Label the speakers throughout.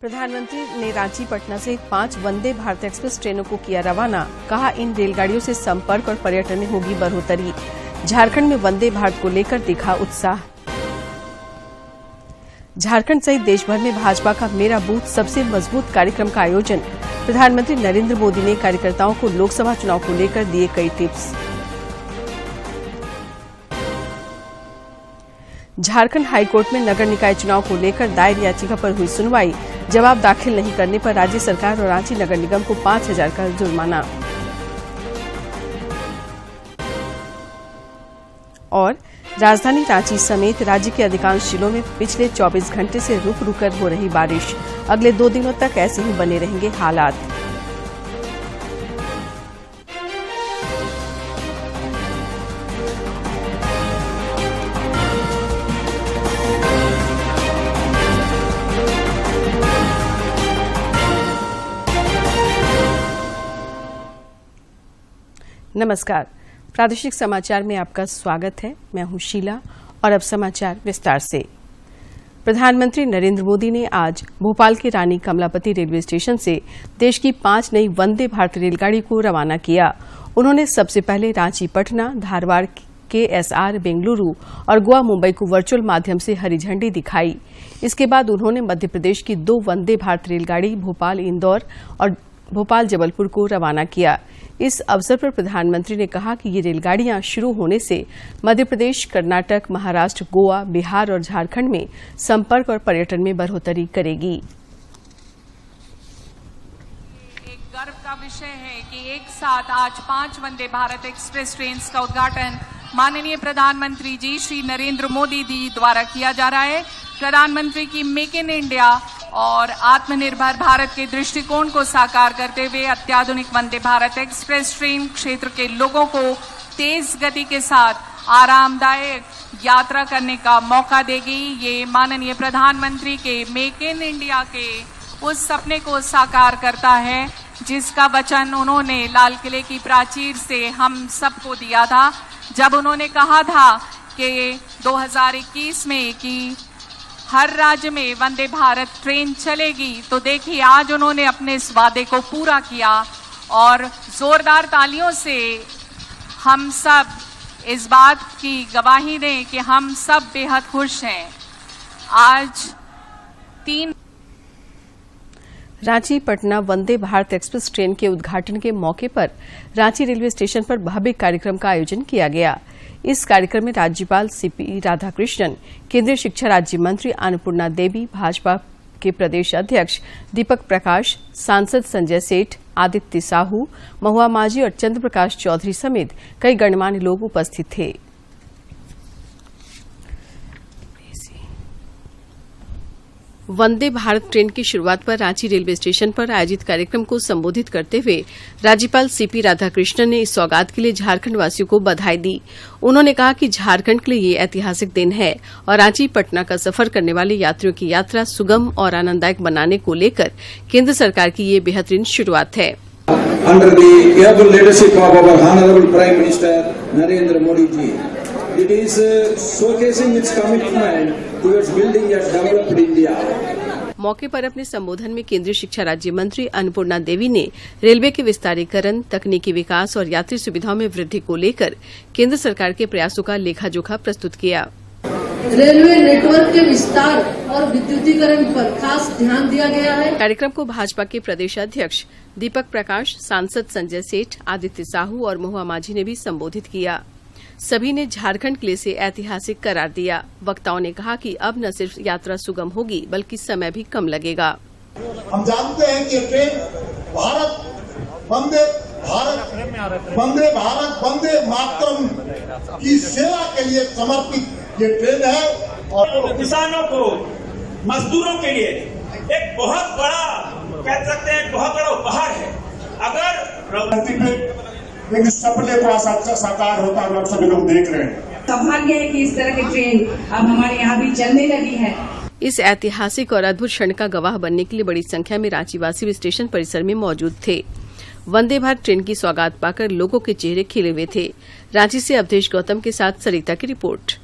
Speaker 1: प्रधानमंत्री ने रांची पटना सहित 5 वंदे भारत एक्सप्रेस ट्रेनों को किया रवाना। कहा, इन रेलगाड़ियों से संपर्क और पर्यटन में होगी बढ़ोतरी। झारखंड में वंदे भारत को लेकर दिखा उत्साह। झारखंड सहित देश भर में भाजपा का मेरा बूथ सबसे मजबूत कार्यक्रम का आयोजन। प्रधानमंत्री नरेंद्र मोदी ने कार्यकर्ताओं को लोकसभा चुनाव को लेकर दिए कई टिप्स। झारखंड हाईकोर्ट में नगर निकाय चुनाव को लेकर दायर याचिका पर हुई सुनवाई। जवाब दाखिल नहीं करने पर राज्य सरकार और रांची नगर निगम को 5,000 का जुर्माना। और राजधानी रांची समेत राज्य के अधिकांश जिलों में पिछले 24 घंटे से रुक रुक कर हो रही बारिश। अगले 2 दिनों तक ऐसे ही बने रहेंगे हालात। नमस्कार, प्रादेशिक समाचार में आपका स्वागत है। मैं हूं शीला और अब समाचार विस्तार से। प्रधानमंत्री नरेंद्र मोदी ने आज भोपाल के रानी कमलापति रेलवे स्टेशन से देश की 5 नई वंदे भारत रेलगाड़ी को रवाना किया। उन्होंने सबसे पहले रांची पटना, धारवाड़ KSR, बेंगलुरु और गोवा मुंबई को वर्चुअल माध्यम से हरी झंडी दिखाई। इसके बाद उन्होंने मध्य प्रदेश की 2 वंदे भारत रेलगाड़ी भोपाल इंदौर और भोपाल जबलपुर को रवाना किया। इस अवसर पर प्रधानमंत्री ने कहा कि ये रेलगाड़ियां शुरू होने से मध्य प्रदेश, कर्नाटक, महाराष्ट्र, गोवा, बिहार और झारखंड में संपर्क और पर्यटन में बढ़ोतरी करेगी।
Speaker 2: एक गर्व का विषय है कि एक साथ आज 5 वंदे भारत एक्सप्रेस ट्रेन का उद्घाटन माननीय प्रधानमंत्री जी श्री नरेंद्र मोदी जी द्वारा किया जा रहा है। प्रधानमंत्री की मेक इन इंडिया और आत्मनिर्भर भारत के दृष्टिकोण को साकार करते हुए अत्याधुनिक वंदे भारत एक्सप्रेस ट्रेन क्षेत्र के लोगों को तेज गति के साथ आरामदायक यात्रा करने का मौका देगी। ये माननीय प्रधानमंत्री के मेक इन इंडिया के उस सपने को साकार करता है जिसका वचन उन्होंने लाल किले की प्राचीर से हम सबको दिया था, जब उन्होंने कहा था कि 2021 में कि हर राज्य में वंदे भारत ट्रेन चलेगी। तो देखिए, आज उन्होंने अपने इस वादे को पूरा किया और जोरदार तालियों से हम सब इस बात की गवाही दें कि हम सब बेहद खुश हैं। आज 3
Speaker 1: रांची पटना वंदे भारत एक्सप्रेस ट्रेन के उद्घाटन के मौके पर रांची रेलवे स्टेशन पर भव्य कार्यक्रम का आयोजन किया गया। इस कार्यक्रम में राज्यपाल CP राधाकृष्णन, केंद्रीय शिक्षा राज्य मंत्री अन्नपूर्णा देवी, भाजपा के प्रदेश अध्यक्ष दीपक प्रकाश, सांसद संजय सेठ, आदित्य साहू, महुआ माझी और चंद्र प्रकाश चौधरी समेत कई गणमान्य लोग उपस्थित थे। वंदे भारत ट्रेन की शुरुआत पर रांची रेलवे स्टेशन पर आयोजित कार्यक्रम को संबोधित करते हुए राज्यपाल CP राधाकृष्णन ने इस सौगात के लिए झारखंड वासियों को बधाई दी। उन्होंने कहा कि झारखंड के लिए ये ऐतिहासिक दिन है और रांची पटना का सफर करने वाले यात्रियों की यात्रा सुगम और आनंददायक बनाने को लेकर केंद्र सरकार की ये बेहतरीन शुरुआत है।
Speaker 3: Under the able leadership of our Honorable Prime Minister Narendra Modi ji, it is showcasing its commitment towards building a developed India.
Speaker 1: मौके पर अपने संबोधन में केंद्रीय शिक्षा राज्य मंत्री अन्नपूर्णा देवी ने रेलवे के विस्तारीकरण, तकनीकी विकास और यात्री सुविधाओं में वृद्धि को लेकर केंद्र सरकार के प्रयासों का लेखा जोखा प्रस्तुत किया।
Speaker 4: रेलवे नेटवर्क के विस्तार और विद्युतीकरण पर खास ध्यान दिया गया है।
Speaker 1: कार्यक्रम को भाजपा के प्रदेश अध्यक्ष दीपक प्रकाश, सांसद संजय सेठ, आदित्य साहू और महुआ माझी ने भी संबोधित किया। सभी ने झारखंड के लिए इसे ऐतिहासिक करार दिया। वक्ताओं ने कहा कि अब न सिर्फ यात्रा सुगम होगी बल्कि समय भी कम लगेगा।
Speaker 5: हम जानते हैं कि ट्रेन वंदे भारत वंदे मातरम की सेवा के लिए समर्पित ये ट्रेन है और
Speaker 6: किसानों को, मजदूरों के लिए एक बहुत बड़ा, कह सकते हैं बहुत बड़ा उपहार है। अगर
Speaker 5: लेकिन सपने को साकार होता है, आप सभी लोग देख रहे हैं।
Speaker 7: सौभाग्य है कि इस तरह की ट्रेन अब हमारे यहाँ भी चलने लगी है।
Speaker 1: इस ऐतिहासिक और अद्भुत क्षण का गवाह बनने के लिए बड़ी संख्या में रांचीवासी स्टेशन परिसर में मौजूद थे। वंदे भारत ट्रेन की सौगात पाकर लोगों के चेहरे खिले हुए थे। रांची से अवधेश गौतम के साथ सरिता की रिपोर्ट।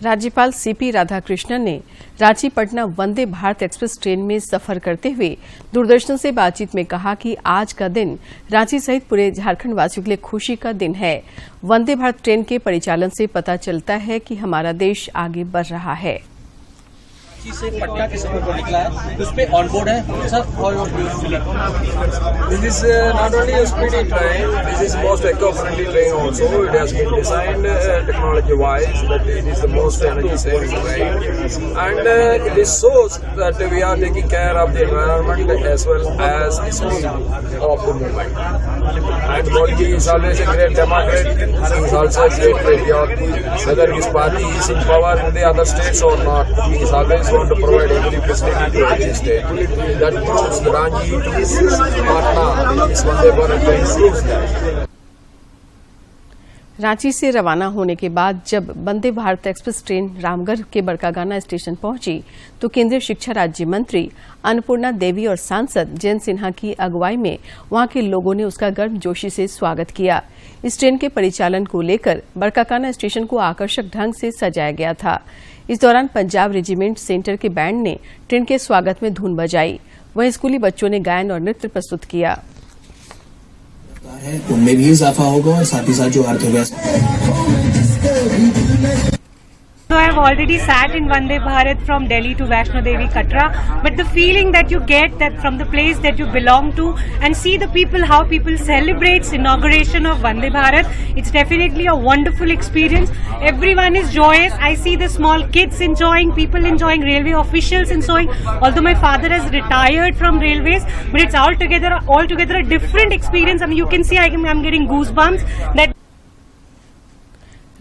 Speaker 1: राज्यपाल सीपी राधाकृष्णन ने रांची पटना वंदे भारत एक्सप्रेस ट्रेन में सफर करते हुए दूरदर्शन से बातचीत में कहा कि आज का दिन रांची सहित पूरे झारखंड वासियों के लिए खुशी का दिन है। वंदे भारत ट्रेन के परिचालन से पता चलता है कि हमारा देश आगे बढ़ रहा है।
Speaker 8: रांची से पटना के सफर पर निकला है, उस पे ऑन बोर्ड है सर। और
Speaker 3: This is not only a speedy train, this is most eco-friendly train also. It has been designed technology-wise that it is the most energy-saving train, and it shows that we are taking care of the environment as well as the speed of the movement. And Modi is always a great democrat. He is also a great patriot. Whether his party is in power in the other states or not, he is always want to provide every facility to every state. That proves the Ranchi to Patna is Vande Bharat train proves that.
Speaker 1: Ranchi से रवाना होने के बाद जब Vande Bharat express train Ramgarh के बड़कागाना station पहुंची तो केंद्रीय शिक्षा राज्य मंत्री अन्नपूर्णा देवी और सांसद जयंत सिन्हा की अगुवाई में वहां के लोगों ने उसका गर्मजोशी से स्वागत किया। इस ट्रेन के परिचालन को लेकर बड़कागाना स्टेशन को आकर्षक ढंग से सजाया गया था। इस दौरान पंजाब रेजिमेंट सेंटर के बैंड ने ट्रेन के स्वागत में धुन बजाई, वहीं स्कूली बच्चों ने गायन और नृत्य प्रस्तुत किया।
Speaker 9: उनमें भी इजाफा होगा और साथ ही साथ जो
Speaker 10: So I have already sat in Vande Bharat from Delhi to Vaishno Devi Katra, but the feeling that you get that from the place that you belong to and see the people, how people celebrate inauguration of Vande Bharat, it's definitely a wonderful experience. Everyone is joyous. I see the small kids enjoying, people enjoying, railway officials enjoying. Although my father has retired from railways, but it's altogether a different experience. I mean, you can see I'm getting goosebumps that.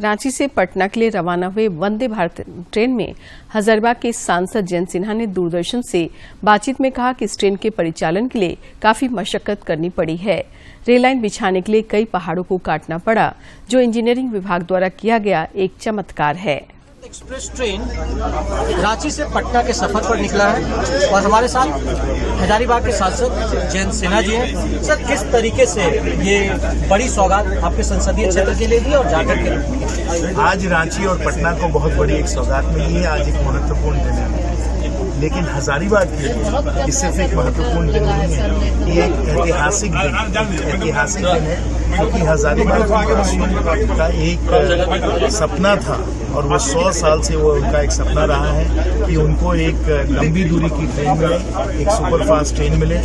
Speaker 1: Ranchi से पटना के लिए रवाना हुए Vande Bharat train में हजारीबाग के सांसद जयंत सिन्हा ने दूरदर्शन से बातचीत में कहा कि इस ट्रेन के परिचालन के लिए काफी मशक्कत करनी पड़ी है। रेल लाइन बिछाने के लिए कई पहाड़ों को काटना पड़ा, जो इंजीनियरिंग विभाग द्वारा किया गया एक चमत्कार है।
Speaker 8: एक्सप्रेस ट्रेन रांची से पटना के सफर पर निकला है और हमारे साथ हजारीबाग के सांसद जयंत सिन्हा जी हैं। सर, किस तरीके से ये बड़ी सौगात आपके संसदीय क्षेत्र के लिए दी और झारखंड के लिए?
Speaker 5: आज रांची और पटना को बहुत बड़ी एक सौगात मिली है। आज एक महत्वपूर्ण दिन है, लेकिन हजारीबाग के लिए ये सिर्फ एक महत्वपूर्ण दिन नहीं है, ये एक ऐतिहासिक दिन है, क्योंकि हजारीबाग का एक सपना था और वो 100 साल से वो उनका एक सपना रहा है कि उनको एक लंबी दूरी की ट्रेन मिले, एक सुपरफास्ट ट्रेन मिले।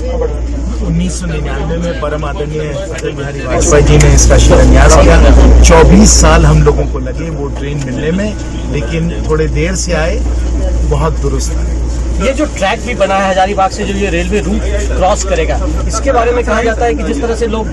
Speaker 5: 1999 में परम आदरणीय अटल बिहारी वाजपेयी जी ने इसका शिलान्यास किया। 24 साल हम लोगों को लगे वो ट्रेन मिलने में, लेकिन थोड़े देर से आए, बहुत दुरुस्त है।
Speaker 8: ये जो ट्रैक भी बना है हजारीबाग से, जो ये रेलवे रूट क्रॉस करेगा, इसके बारे में कहा जाता है कि जिस तरह से लोग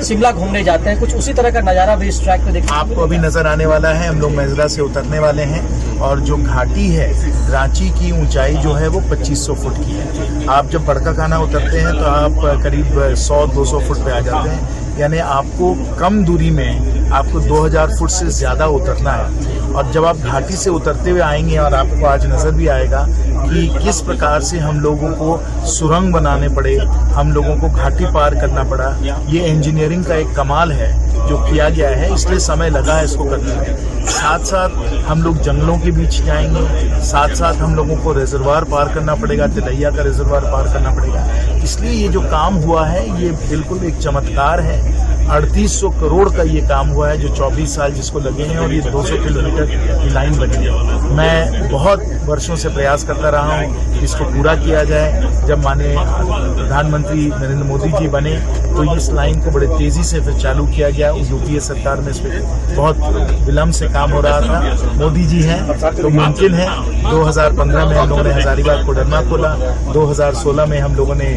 Speaker 8: शिमला घूमने जाते हैं, कुछ उसी तरह का नजारा भी इस ट्रैक पे देखा
Speaker 5: आपको अभी नजर आने वाला है। हम लोग मेजरा से उतरने वाले हैं और जो घाटी है, रांची की ऊंचाई जो है वो 2500 फुट की है। आप जब बड़कागाना उतरते हैं तो आप करीब 100-200 फुट पे आ जाते हैं, यानी आपको कम दूरी में आपको 2000 फुट से ज्यादा उतरना है। और जब आप घाटी से उतरते हुए आएंगे और आपको आज नजर भी आएगा कि किस प्रकार से हम लोगों को सुरंग बनाने पड़े, हम लोगों को घाटी पार करना पड़ा। ये इंजीनियरिंग का एक कमाल है जो किया गया है, इसलिए समय लगा है इसको करने में। साथ साथ हम लोग जंगलों के बीच जाएंगे, साथ साथ हम लोगों को रिजर्वायर पार करना पड़ेगा, तिलैया का रिजर्वायर पार करना पड़ेगा। इसलिए ये जो काम हुआ है ये बिल्कुल एक चमत्कार है। 3800 करोड़ का ये काम हुआ है जो 24 साल जिसको लगे हैं, और ये 200 किलोमीटर की लाइन बनी है। मैं बहुत वर्षों से प्रयास करता रहा हूँ कि इसको पूरा किया जाए। जब माननीय प्रधानमंत्री नरेंद्र मोदी जी बने तो इस लाइन को बड़े तेजी से फिर चालू किया गया। यूपीए सरकार में इस पर बहुत विलम्ब से काम हो रहा था। मोदी जी हैं तो मुमकिन है। 2015 में हम लोगों ने हजारीबाग कोडरमा खोला, 2016 में हम लोगों ने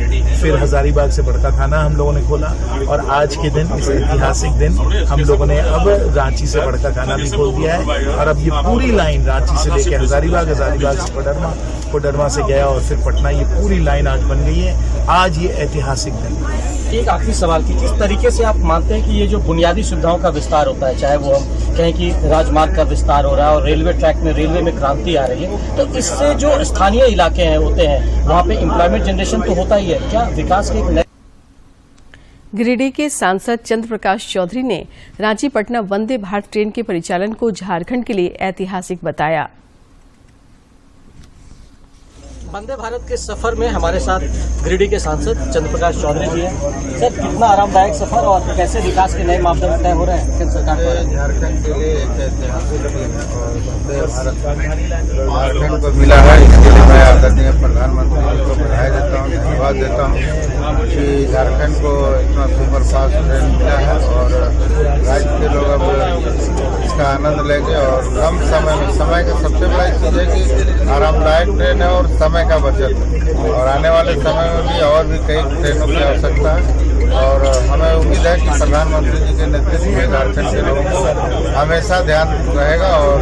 Speaker 5: फिर हजारीबाग से बड़कागाना हम लोगों ने खोला, और आज के दिन इस ऐतिहासिक दिन हम लोगों ने अब रांची से बड़कागाना भी खोल दिया है। और अब ये पूरी लाइन रांची से लेकर हजारीबाग, हजारीबाग से कोडरमा, कोडरमा से गया और फिर पटना, ये पूरी लाइन आज बन गई है। आज ये ऐतिहासिक दिन।
Speaker 8: एक आखिरी सवाल की, किस तरीके से आप मानते हैं कि ये जो बुनियादी सुविधाओं का विस्तार होता है, चाहे वो हम कहें कि राजमार्ग का विस्तार हो रहा है और रेलवे ट्रैक में रेलवे में क्रांति आ रही है, तो इससे जो स्थानीय इलाके हैं होते हैं वहाँ पे एम्प्लॉयमेंट जनरेशन तो होता ही है, क्या विकास के एक
Speaker 1: गिरिडीह के सांसद चंद्र प्रकाश चौधरी ने रांची पटना वंदे भारत ट्रेन के परिचालन को झारखंड के लिए ऐतिहासिक बताया।
Speaker 8: वंदे भारत के सफर में हमारे साथ गिरिडीह के सांसद चंद्र प्रकाश चौधरी जी हैं। सर, कितना आरामदायक सफर और कैसे विकास के नए मापदंड तय हो रहे हैं केंद्र सरकार द्वारा?
Speaker 11: झारखंड के लिए एक ऐतिहासिक और वंदे भारत झारखंड को मिला है। इसके लिए मैं आदरणीय प्रधानमंत्री जी को बधाई देता हूँ, धन्यवाद देता हूँ कि झारखंड को इतना सुपरफास्ट ट्रेन मिला है और राज्य के लोग अब इसका आनंद लेंगे और कम समय में, समय का सबसे बड़ा चीज़ है कि आरामदायक ट्रेन है और समय का बचत है और आने वाले समय में भी और भी कई ट्रेनों की आवश्यकता है और हमें उम्मीद है कि प्रधानमंत्री जी के नेतृत्व में झारखंड के लोगों को हमेशा ध्यान रहेगा और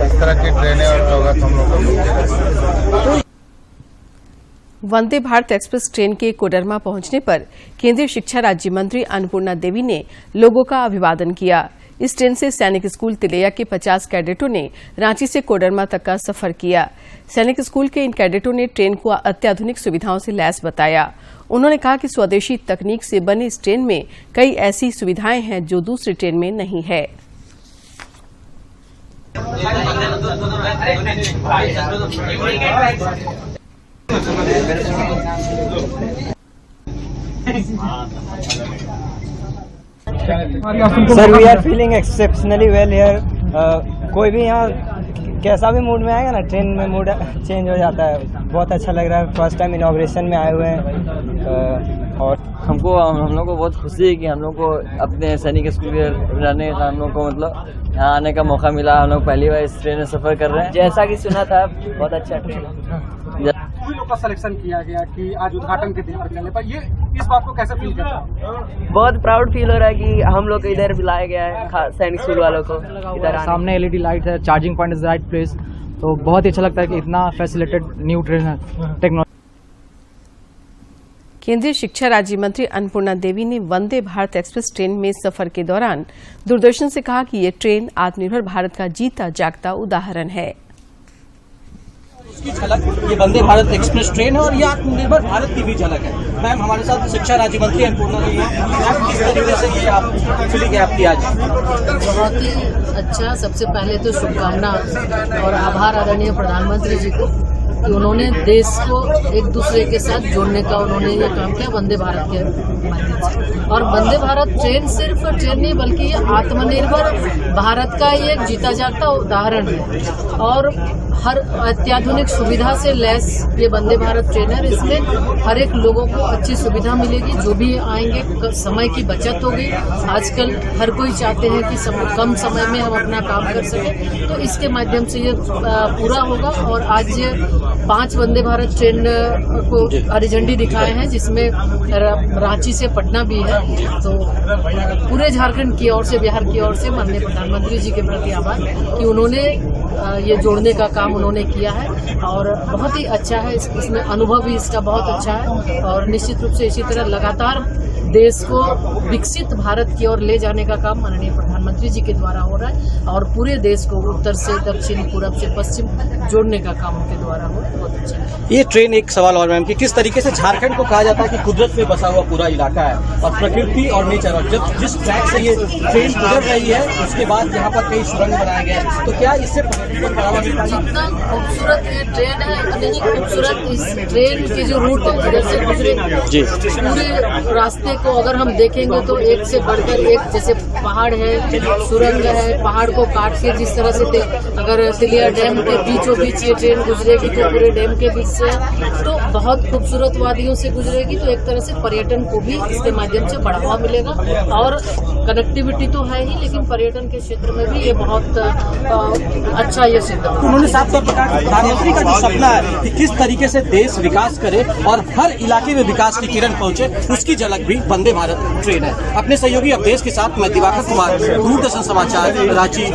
Speaker 11: इस तरह की ट्रेनें और सौगात हम लोग को मिलती रहेंगी।
Speaker 1: वंदे भारत एक्सप्रेस ट्रेन के कोडरमा पहुंचने पर केंद्रीय शिक्षा राज्य मंत्री अन्नपूर्णा देवी ने लोगों का अभिवादन किया। इस ट्रेन से सैनिक स्कूल तिलैया के 50 कैडेटों ने रांची से कोडरमा तक का सफर किया। सैनिक स्कूल के इन कैडेटों ने ट्रेन को अत्याधुनिक सुविधाओं से लैस बताया। उन्होंने कहा कि स्वदेशी तकनीक से बने इस ट्रेन में कई ऐसी सुविधाएं हैं जो दूसरी ट्रेन में नहीं है।
Speaker 12: Sir, we are feeling exceptionally well here. कोई भी यहाँ कैसा भी मूड में आएगा ना, ट्रेन में मूड चेंज हो जाता है। बहुत अच्छा लग रहा है। फर्स्ट टाइम इनॉग्रेशन में आए हुए हैं और
Speaker 13: हम लोग को बहुत खुशी है कि हम लोग को अपने सैनिक स्कूल के रहने का हम लोग को मतलब यहाँ आने का मौका मिला। हम लोग पहली बार इस ट्रेन में सफर कर रहे हैं। जैसा कि सुना था बहुत अच्छा ट्रेन
Speaker 14: लोग का सिलेक्शन किया गया कि आज उद्घाटन के दिन पर चलने पर, ये इस बात को कैसे फील करता है?
Speaker 13: बहुत प्राउड फील हो रहा है कि हम लोग को इधर बुलाया गया है, सैनिक स्कूल वालों को इधर।
Speaker 15: सामने एलईडी लाइट है, charging point is right place, तो बहुत ही अच्छा लगता है कि इतना फैसिलिटेटेड न्यू ट्रेन है टेक्नोलॉजी।
Speaker 1: केंद्रीय शिक्षा राज्य मंत्री अन्नपूर्णा देवी ने वंदे भारत एक्सप्रेस ट्रेन में सफर के दौरान दूरदर्शन से कहा कि ये ट्रेन आत्मनिर्भर भारत का जीता जागता उदाहरण है।
Speaker 8: उसकी झलक ये वंदे भारत एक्सप्रेस ट्रेन है और ये आत्मनिर्भर भारत की भी झलक है। मैम, हमारे साथ शिक्षा राज्य मंत्री अन्नपूर्णा देवी हैं। किस तरीके से ये आप फीलिंग है आपकी आज?
Speaker 4: बहुत ही अच्छा। सबसे पहले तो शुभकामना और आभार आदरणीय प्रधानमंत्री जी को कि उन्होंने देश को एक दूसरे के साथ जोड़ने का उन्होंने ये काम किया वंदे भारत के माध्यम से। और वंदे भारत ट्रेन सिर्फ ट्रेन नहीं बल्कि ये आत्मनिर्भर भारत का ये एक जीता जागता उदाहरण है और हर अत्याधुनिक सुविधा से लैस ये वंदे भारत ट्रेन है। इसमें हर एक लोगों को अच्छी सुविधा मिलेगी। जो भी आएंगे समय की बचत होगी। आजकल हर कोई चाहते हैं कि कम समय में हम अपना काम कर सकें, तो इसके माध्यम से ये पूरा होगा। और आज 5 वंदे भारत ट्रेन को हरी झंडी दिखाए हैं, जिसमें रांची से पटना भी है। तो पूरे झारखंड की ओर से, बिहार की ओर से माननीय प्रधानमंत्री जी के प्रति आभार कि उन्होंने ये जोड़ने का काम उन्होंने किया है और बहुत ही अच्छा है। इसमें अनुभव भी इसका बहुत अच्छा है और निश्चित रूप से इसी तरह लगातार देश को विकसित भारत की ओर ले जाने का काम माननीय प्रधानमंत्री जी के द्वारा हो रहा है और पूरे देश को उत्तर से दक्षिण, पूरब से पश्चिम जोड़ने का काम उनके द्वारा हो रहा है। बहुत अच्छा है।
Speaker 8: ये ट्रेन, एक सवाल और मैम कि किस तरीके से झारखंड को कहा जाता है कि कुदरत में बसा हुआ पूरा इलाका है और प्रकृति और नेचर, और जब जिस ट्रैक से ये ट्रेन गुजर रही है उसके बाद यहाँ पर कई सुरंग बनाए गए हैं, तो क्या इससे बढ़ावा मिलता है?
Speaker 4: जितना खूबसूरत ये ट्रेन है उतनी ही खूबसूरत इस ट्रेन की जो रूट है, जैसे गुजरे पूरे रास्ते को अगर हम देखेंगे तो एक से बढ़कर एक, जैसे पहाड़ है, सुरंग है, पहाड़ को काट के जिस तरह से अगर तिलैया डैम के बीचों बीच ये ट्रेन गुजरेगी तो पूरे डैम के बीच से, तो बहुत खूबसूरत वादियों से गुजरेगी। तो एक तरह से पर्यटन को भी इसके माध्यम से बढ़ावा मिलेगा और कनेक्टिविटी तो है ही, लेकिन पर्यटन के क्षेत्र में भी ये बहुत अच्छा ये सिद्ध होगा।
Speaker 8: उन्होंने साफ तौर पर कहा कि प्रधानमंत्री का जो सपना है कि किस तरीके से देश विकास करे और हर इलाके में विकास की किरण पहुंचे, उसकी झलक भी वंदे भारत ट्रेन है। अपने सहयोगी अवधेश के साथ मैं दिवाकर कुमार, दूरदर्शन समाचार, रांची।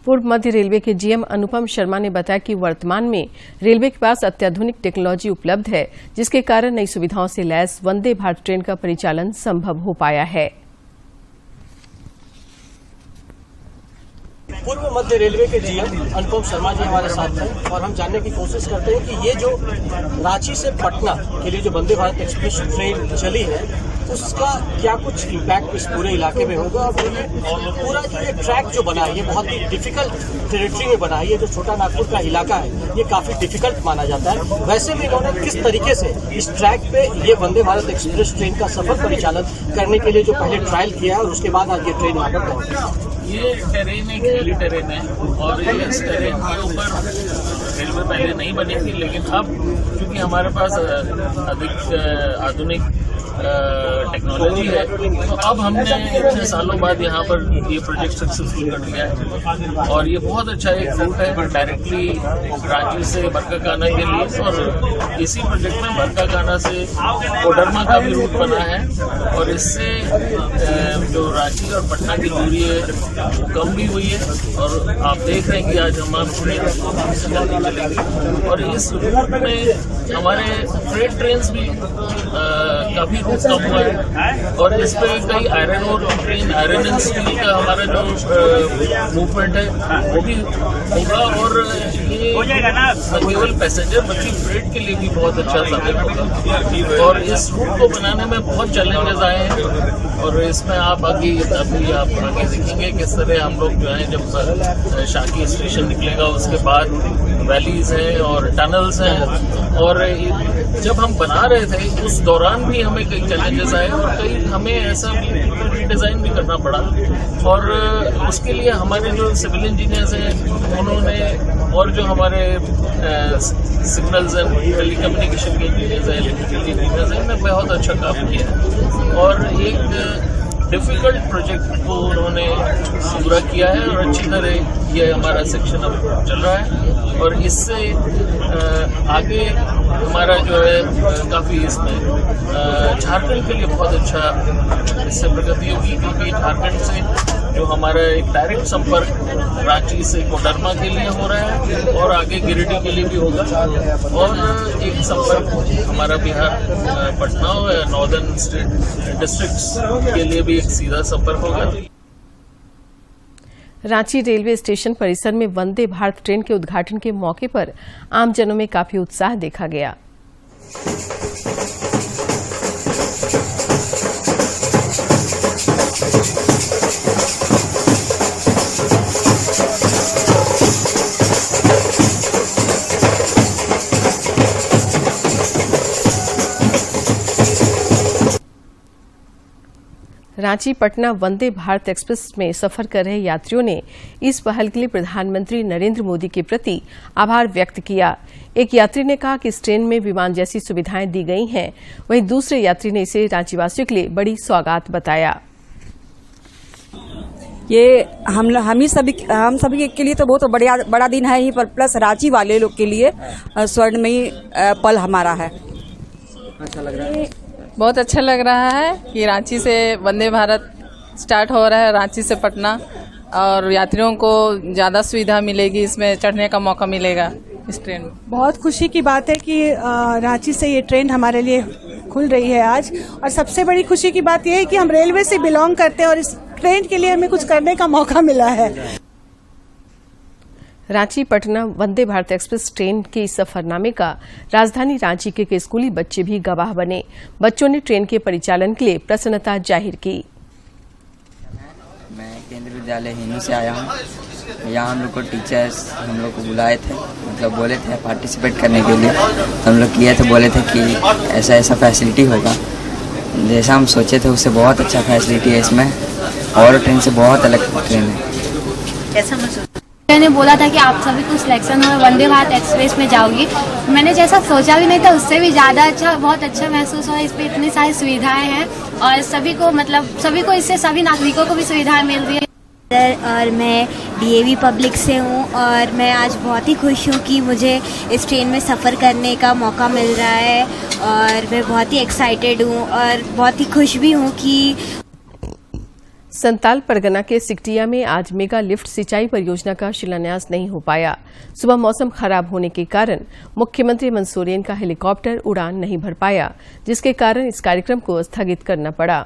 Speaker 1: पूर्व मध्य रेलवे के जीएम अनुपम शर्मा ने बताया कि वर्तमान में रेलवे के पास अत्याधुनिक टेक्नोलॉजी उपलब्ध है, जिसके कारण नई सुविधाओं से लैस वंदे भारत ट्रेन का परिचालन संभव हो पाया है।
Speaker 8: पूर्व मध्य रेलवे के जीएम अनुपम शर्मा जी हमारे साथ हैं और हम जानने की कोशिश करते हैं कि ये जो रांची से पटना के लिए जो वंदे भारत एक्सप्रेस ट्रेन चली है, उसका क्या कुछ इम्पैक्ट इस पूरे इलाके में होगा। और पूरा ये ट्रैक जो बना है ये बहुत ही डिफिकल्ट टेरिटरी में बना है। ये जो छोटा नागपुर का इलाका है ये काफी डिफिकल्ट माना जाता है। वैसे में इन्होंने किस तरीके से इस ट्रैक पे ये वंदे भारत एक्सप्रेस ट्रेन का सफर परिचालन करने के लिए जो पहले ट्रायल किया है और उसके बाद आज ये ट्रेन यहाँ पर पहुंची।
Speaker 16: ये टेरेन एक हिली टेरेन है और इस टेरेन के ऊपर रेलवे पहले नहीं बनी थी, लेकिन अब चूंकि हमारे पास अधिक आधुनिक टेक्नोलॉजी है तो अब हमने इतने सालों बाद यहाँ पर ये प्रोजेक्ट सक्सेसफुल कर लिया है। और ये बहुत अच्छा एक रूट है डायरेक्टली रांची से बरकाकाना के लिए। और इसी प्रोजेक्ट में बरकाकाना से कोडरमा का भी रूट बना है और इससे जो रांची और पटना की दूरी है वो कम भी हुई है। और आप देख रहे हैं कि आज हम चलेंगे और इस रूट में हमारे फ्रेट ट्रेन भी काफी रूट कम हुआ है। और इस पे कई आयरन और ट्रेन आयरन एंड स्टील का हमारा जो मूवमेंट है वो भी होगा। और ये न केवल पैसेंजर बल्कि फ्रेट के लिए भी बहुत अच्छा साबित होगा। और इस रूट को बनाने में बहुत चैलेंजेस आए हैं और इसमें आप आगे देखेंगे किस तरह हम लोग जो है जब शाकी स्टेशन निकलेगा उसके बाद वैलीज हैं और टनल्स हैं। और जब हम बना रहे थे उस दौरान भी हमें कई चैलेंजेस आए और कई हमें ऐसा डिजाइन भी करना पड़ा। और उसके लिए हमारे जो सिविल इंजीनियर्स हैं उन्होंने और जो हमारे सिग्नल्स एंड टेलीकम्युनिकेशन के इंजीनियर्स हैं, इलेक्ट्रिकल इंजीनियर्स हैं, उन्होंने बहुत अच्छा काम किया है और एक डिफिकल्ट प्रोजेक्ट को उन्होंने पूरा किया है। और अच्छी तरह ये हमारा सेक्शन अब चल रहा है और इससे आगे हमारा जो है काफ़ी इसमें झारखंड के लिए बहुत अच्छा इससे प्रगति होगी, क्योंकि झारखंड से जो हमारा एक डायरेक्ट संपर्क रांची से कोडरमा के लिए हो रहा है और आगे गिरिडीह के लिए भी होगा। और एक संपर्क हमारा बिहार पटना और नॉर्दर्न स्टेट डिस्ट्रिक्ट्स के लिए भी एक सीधा संपर्क होगा।
Speaker 1: रांची रेलवे स्टेशन परिसर में वंदे भारत ट्रेन के उद्घाटन के मौके पर आमजनों में काफी उत्साह देखा गया। रांची पटना वंदे भारत एक्सप्रेस में सफर कर रहे यात्रियों ने इस पहल के लिए प्रधानमंत्री नरेंद्र मोदी के प्रति आभार व्यक्त किया। एक यात्री ने कहा कि इस ट्रेन में विमान जैसी सुविधाएं दी गई हैं, वहीं दूसरे यात्री ने इसे रांचीवासियों के लिए बड़ी सौगात बताया।
Speaker 17: ये हम सभी के लिए तो बहुत बड़ा दिन है ही, पर प्लस रांची वाले लोग के लिए स्वर्णमयी पल हमारा है।
Speaker 18: अच्छा लग रहा है, बहुत अच्छा लग रहा है कि रांची से वंदे भारत स्टार्ट हो रहा है, रांची से पटना, और यात्रियों को ज़्यादा सुविधा मिलेगी, इसमें चढ़ने का मौका मिलेगा इस ट्रेन में।
Speaker 19: बहुत खुशी की बात है कि रांची से ये ट्रेन हमारे लिए खुल रही है आज, और सबसे बड़ी खुशी की बात यह है कि हम रेलवे से बिलोंग करते हैं और इस ट्रेन के लिए हमें कुछ करने का मौका मिला है।
Speaker 1: रांची पटना वंदे भारत एक्सप्रेस ट्रेन के इस सफरनामे का राजधानी रांची के स्कूली बच्चे भी गवाह बने। बच्चों ने ट्रेन के परिचालन के लिए प्रसन्नता जाहिर की।
Speaker 20: मैं केंद्रीय विद्यालय हिंदू से आया हूँ। यहाँ हम लोग को टीचर्स हम लोग को बुलाए थे, मतलब बोले थे पार्टिसिपेट करने के लिए। हम लोग किए थे, बोले थे कि ऐसा ऐसा फैसिलिटी होगा, जैसा हम सोचे थे उससे बहुत अच्छा फैसिलिटी है इसमें, और ट्रेन से बहुत अलग ट्रेन है।
Speaker 21: कैसा महसूस? मैंने बोला था कि आप सभी को सिलेक्शन हो, वंदे भारत एक्सप्रेस में जाओगी। मैंने जैसा सोचा भी नहीं था उससे भी ज़्यादा अच्छा, बहुत अच्छा महसूस हुआ। इस पर इतनी सारी सुविधाएं हैं और सभी को इससे सभी नागरिकों को भी सुविधाएं मिल रही है।
Speaker 22: और मैं डीएवी पब्लिक से हूँ और मैं आज बहुत ही खुश हूँ कि मुझे इस ट्रेन में सफ़र करने का मौका मिल रहा है, और मैं बहुत ही एक्साइटेड हूँ और बहुत ही खुश भी हूँ कि
Speaker 1: संताल परगना के सिकटिया में आज मेगा लिफ्ट सिंचाई परियोजना का शिलान्यास नहीं हो पाया। सुबह मौसम खराब होने के कारण मुख्यमंत्री हेमंत सोरेन का हेलीकॉप्टर उड़ान नहीं भर पाया, जिसके कारण इस कार्यक्रम को स्थगित करना पड़ा।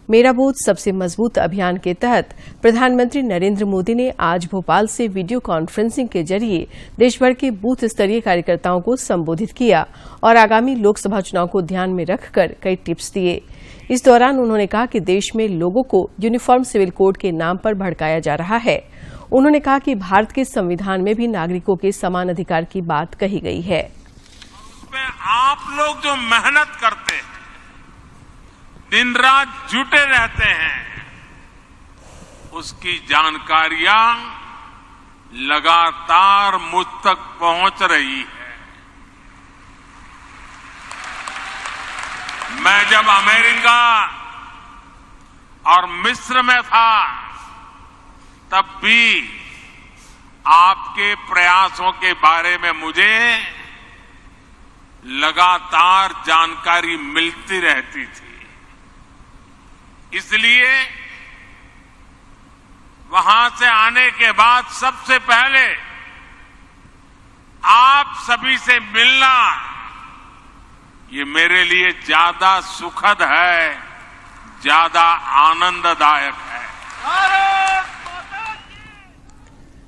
Speaker 1: मेरा बूथ सबसे मजबूत अभियान के तहत प्रधानमंत्री नरेंद्र मोदी ने आज भोपाल से वीडियो कॉन्फ्रेंसिंग के जरिए देशभर के बूथ स्तरीय कार्यकर्ताओं को संबोधित किया और आगामी लोकसभा चुनाव को ध्यान में रखकर कई टिप्स दिए। इस दौरान उन्होंने कहा कि देश में लोगों को यूनिफॉर्म सिविल कोड के नाम पर भड़काया जा रहा है। उन्होंने कहा कि भारत के संविधान में भी नागरिकों के समान अधिकार की बात कही गई है।
Speaker 2: आप लोग जो मेहनत करते हैं, दिन रात जुटे रहते हैं, उसकी जानकारियां लगातार मुझ तक पहुंच रही है। मैं जब अमेरिका और मिस्र में था तब भी आपके प्रयासों के बारे में मुझे लगातार जानकारी मिलती रहती थी। इसलिए वहां से आने के बाद सबसे पहले आप सभी से मिलना ये मेरे लिए ज्यादा सुखद है, ज्यादा आनंददायक है।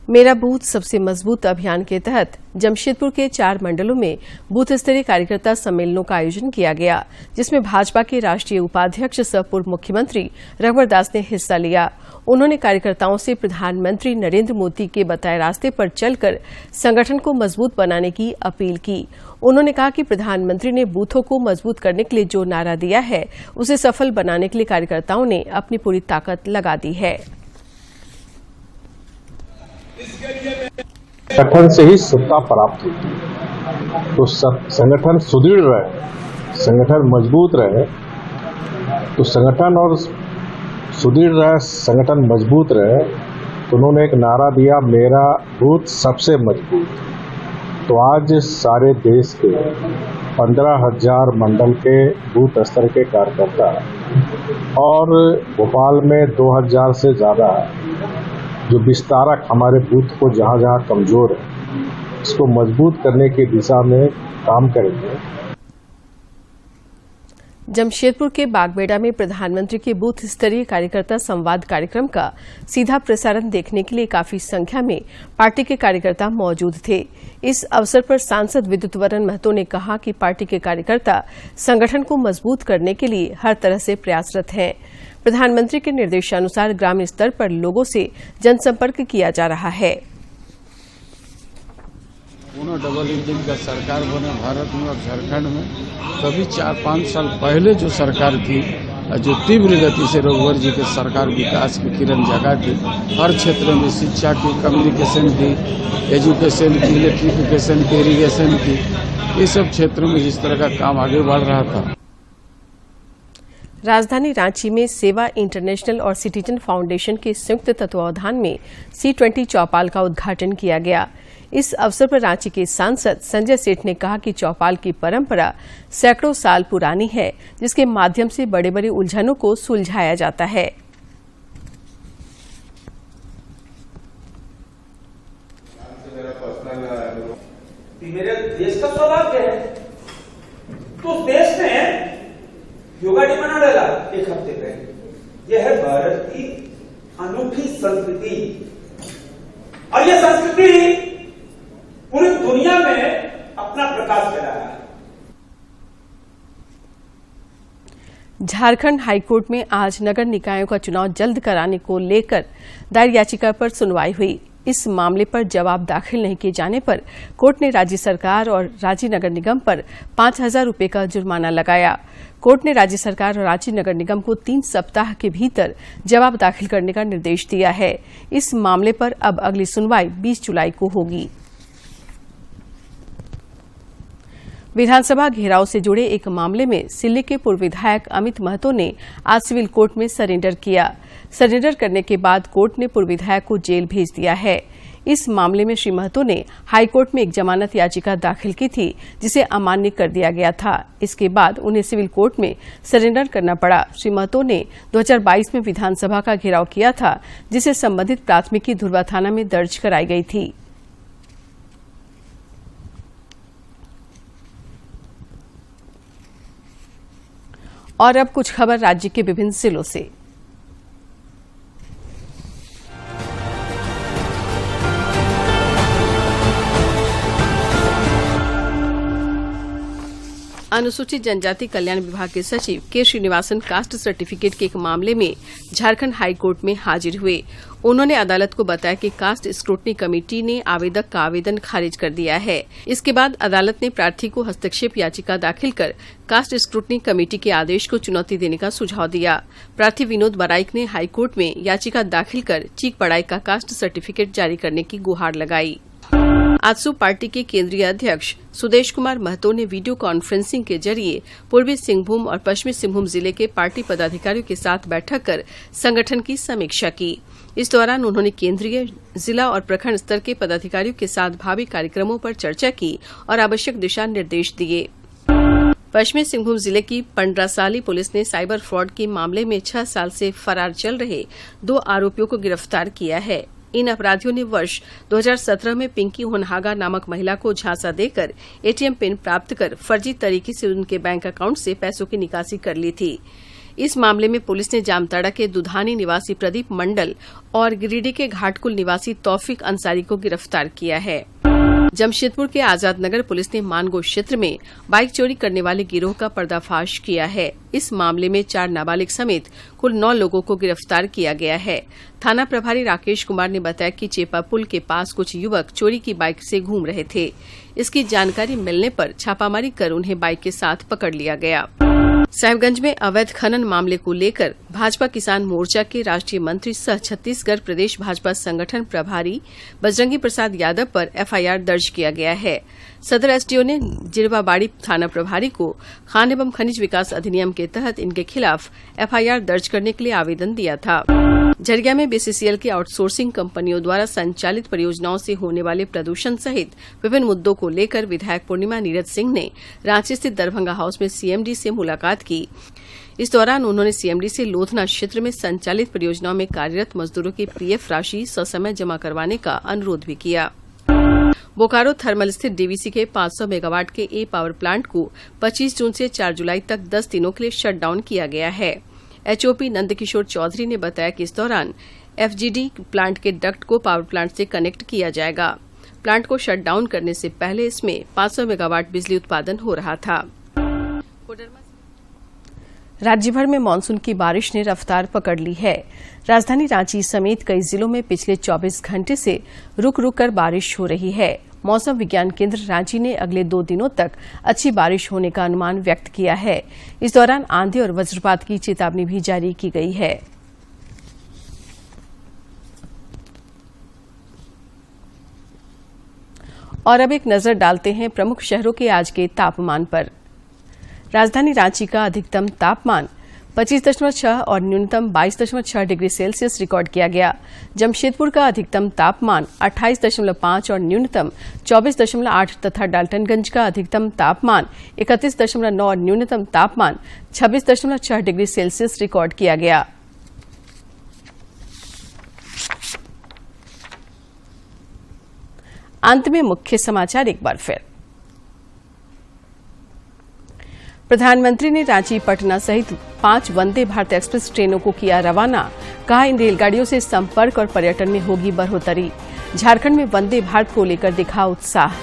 Speaker 1: मेरा बूथ सबसे मजबूत अभियान के तहत जमशेदपुर के 4 मंडलों में बूथ स्तरीय कार्यकर्ता सम्मेलनों का आयोजन किया गया, जिसमें भाजपा के राष्ट्रीय उपाध्यक्ष सह पूर्व मुख्यमंत्री रघुवर दास ने हिस्सा लिया। उन्होंने कार्यकर्ताओं से प्रधानमंत्री नरेंद्र मोदी के बताए रास्ते पर चलकर संगठन को मजबूत बनाने की अपील की। उन्होंने कहा कि प्रधानमंत्री ने बूथों को मजबूत करने के लिए जो नारा दिया है, उसे सफल बनाने के लिए कार्यकर्ताओं ने अपनी पूरी ताकत लगा दी है।
Speaker 6: संगठन से ही सत्ता प्राप्त होती है, तो संगठन सुदृढ़ रहे, संगठन मजबूत रहे, तो संगठन और सुदृढ़ रहे, संगठन मजबूत रहे, तो उन्होंने एक नारा दिया, मेरा बूथ सबसे मजबूत। तो आज सारे देश के 15,000 मंडल के बूथ स्तर के कार्यकर्ता और भोपाल में 2,000 से ज्यादा जो विस्तारक हमारे बूथ को जहां जहां कमजोर है, इसको मजबूत करने की दिशा में काम करेंगे।
Speaker 1: जमशेदपुर के बागबेड़ा में प्रधानमंत्री के बूथ स्तरीय कार्यकर्ता संवाद कार्यक्रम का सीधा प्रसारण देखने के लिए काफी संख्या में पार्टी के कार्यकर्ता मौजूद थे। इस अवसर पर सांसद विद्युत वरण महतो ने कहा कि पार्टी के कार्यकर्ता संगठन को मजबूत करने के लिए हर तरह से प्रयासरत हैं। प्रधानमंत्री के निर्देशानुसार ग्रामीण स्तर पर लोगों से जनसंपर्क किया जा रहा है।
Speaker 11: दोनों डबल इंजन का सरकार बने भारत में और झारखंड में, तभी 4-5 साल पहले जो सरकार थी, जो तीव्र गति से रघुवर जी के सरकार विकास की किरण जगा थी, हर क्षेत्र में शिक्षा की, कम्युनिकेशन की, एजुकेशन की, इलेक्ट्रिफिकेशन की, इरीगेशन की, ये सब क्षेत्रों में जिस तरह का काम आगे बढ़ रहा था।
Speaker 1: राजधानी रांची में सेवा इंटरनेशनल और सिटीजन फाउंडेशन के संयुक्त तत्वावधान में C20 चौपाल का उद्घाटन किया गया। इस अवसर पर रांची के सांसद संजय सेठ ने कहा कि चौपाल की परंपरा सैकड़ों साल पुरानी है, जिसके माध्यम से बड़े बड़े उलझनों को सुलझाया जाता है।
Speaker 23: मेरे देश का सौभाग्य है, तो देश ने योगा डे मना डाला एक हफ्ते पहले। यह है भारत की अनूठी संस्कृति, और यह संस्कृति पूरी दुनिया में अपना प्रकाश फैला रहा है।
Speaker 1: झारखंड हाईकोर्ट में आज नगर निकायों का चुनाव जल्द कराने को लेकर दायर याचिका पर सुनवाई हुई। इस मामले पर जवाब दाखिल नहीं किए जाने पर कोर्ट ने राज्य सरकार और रांची नगर निगम पर 5,000 रुपये का जुर्माना लगाया। कोर्ट ने राज्य सरकार और रांची नगर निगम को 3 सप्ताह के भीतर जवाब दाखिल करने का निर्देश दिया है। इस मामले पर अब अगली सुनवाई 20 जुलाई को होगी। विधानसभा घेराव से जुड़े एक मामले में सिल्ली के पूर्व विधायक अमित महतो ने आज सिविल कोर्ट में सरेंडर किया। सरेंडर करने के बाद कोर्ट ने पूर्व विधायक को जेल भेज दिया है। इस मामले में श्री महतो ने हाईकोर्ट में एक जमानत याचिका दाखिल की थी, जिसे अमान्य कर दिया गया था। इसके बाद उन्हें सिविल कोर्ट में सरेंडर करना पड़ा। श्री महतो ने 2022 में विधानसभा का घेराव किया था, जिसे संबंधित प्राथमिकी धुर्वा थाना में दर्ज कराई गई थी। और अब कुछ खबर राज्य के विभिन्न जिलों से। अनुसूचित जनजाति कल्याण विभाग के सचिव के श्रीनिवासन कास्ट सर्टिफिकेट के एक मामले में झारखंड हाई कोर्ट में हाजिर हुए। उन्होंने अदालत को बताया कि कास्ट स्क्रूटनी कमेटी ने आवेदक का आवेदन खारिज कर दिया है। इसके बाद अदालत ने प्रार्थी को हस्तक्षेप याचिका दाखिल कर कास्ट स्क्रूटनी कमेटी के आदेश को चुनौती देने का सुझाव दिया। प्रार्थी विनोद बराइक ने हाईकोर्ट में याचिका दाखिल कर चीक पढ़ाई का कास्ट सर्टिफिकेट जारी करने की गुहार लगाई। आजसू पार्टी के केंद्रीय अध्यक्ष सुदेश कुमार महतो ने वीडियो कॉन्फ्रेंसिंग के जरिए पूर्वी सिंहभूम और पश्चिमी सिंहभूम जिले के पार्टी पदाधिकारियों के साथ बैठक कर संगठन की समीक्षा की। इस दौरान उन्होंने केंद्रीय, जिला और प्रखंड स्तर के पदाधिकारियों के साथ भावी कार्यक्रमों पर चर्चा की और आवश्यक दिशा निर्देश दिए। पश्चिमी सिंहभूम जिले की पंडरासाली पुलिस ने साइबर फ्रॉड के मामले में 6 साल से फरार चल रहे 2 आरोपियों को गिरफ्तार किया है। इन अपराधियों ने वर्ष 2017 में पिंकी होनहागा नामक महिला को झांसा देकर एटीएम पिन प्राप्त कर फर्जी तरीके से उनके बैंक अकाउंट से पैसों की निकासी कर ली थी। इस मामले में पुलिस ने जामताड़ा के दुधानी निवासी प्रदीप मंडल और गिरिडीह के घाटकुल निवासी तौफीक अंसारी को गिरफ्तार किया है। जमशेदपुर के आजाद नगर पुलिस ने मानगो क्षेत्र में बाइक चोरी करने वाले गिरोह का पर्दाफाश किया है। इस मामले में 4 नाबालिग समेत कुल 9 लोगों को गिरफ्तार किया गया है। थाना प्रभारी राकेश कुमार ने बताया कि चेपा पुल के पास कुछ युवक चोरी की बाइक से घूम रहे थे। इसकी जानकारी मिलने पर छापामारी कर उन्हें बाइक के साथ पकड़ लिया गया। साहिबगंज में अवैध खनन मामले को लेकर भाजपा किसान मोर्चा के राष्ट्रीय मंत्री सह छत्तीसगढ़ प्रदेश भाजपा संगठन प्रभारी बजरंगी प्रसाद यादव पर एफआईआर दर्ज किया गया है। सदर एसडीओ ने जिरवाबाड़ी थाना प्रभारी को खान एवं खनिज विकास अधिनियम के तहत इनके खिलाफ एफआईआर दर्ज करने के लिए आवेदन दिया था। झरिया में बीसीसीएल की आउटसोर्सिंग कंपनियों द्वारा संचालित परियोजनाओं से होने वाले प्रदूषण सहित विभिन्न मुद्दों को लेकर विधायक पूर्णिमा नीरज सिंह ने रांची स्थित दरभंगा हाउस में सीएमडी से मुलाकात की। इस दौरान उन्होंने सीएमडी से लोधना क्षेत्र में संचालित परियोजनाओं में कार्यरत मजदूरों की पीएफ राशि ससमय जमा करवाने का अनुरोध भी किया। बोकारो थर्मल स्थित डीवीसी के 500 मेगावाट के ए पावर प्लांट को 25 जून से 4 जुलाई तक 10 दिनों के लिए शट डाउन किया गया है। एचओपी नंदकिशोर चौधरी ने बताया कि इस दौरान एफजीडी प्लांट के डक्ट को पावर प्लांट से कनेक्ट किया जाएगा। प्लांट को शट डाउन करने से पहले इसमें 500 मेगावाट बिजली उत्पादन हो रहा था। राज्य भर में मानसून की बारिश ने रफ्तार पकड़ ली है। राजधानी रांची समेत कई जिलों में पिछले 24 घंटे से रुक रुक कर बारिश हो रही है। मौसम विज्ञान केंद्र रांची ने अगले 2 दिनों तक अच्छी बारिश होने का अनुमान व्यक्त किया है। इस दौरान आंधी और वज्रपात की चेतावनी भी जारी की गई है। और अब एक नजर डालते हैं प्रमुख शहरों के आज के तापमान पर। राजधानी रांची का अधिकतम तापमान 25.6 और न्यूनतम 22.6 डिग्री सेल्सियस रिकॉर्ड किया गया। जमशेदपुर का अधिकतम तापमान 28.5 और न्यूनतम 24.8 तथा डाल्टनगंज का अधिकतम तापमान 31.9 और न्यूनतम तापमान 26.6 डिग्री सेल्सियस रिकॉर्ड किया गया। अंत में मुख्य समाचार एक बार फिर। प्रधानमंत्री ने रांची पटना सहित 5 वंदे भारत एक्सप्रेस ट्रेनों को किया रवाना। कहा, इन रेलगाड़ियों से संपर्क और पर्यटन में होगी बढ़ोतरी। झारखंड में वंदे भारत को लेकर दिखा उत्साह।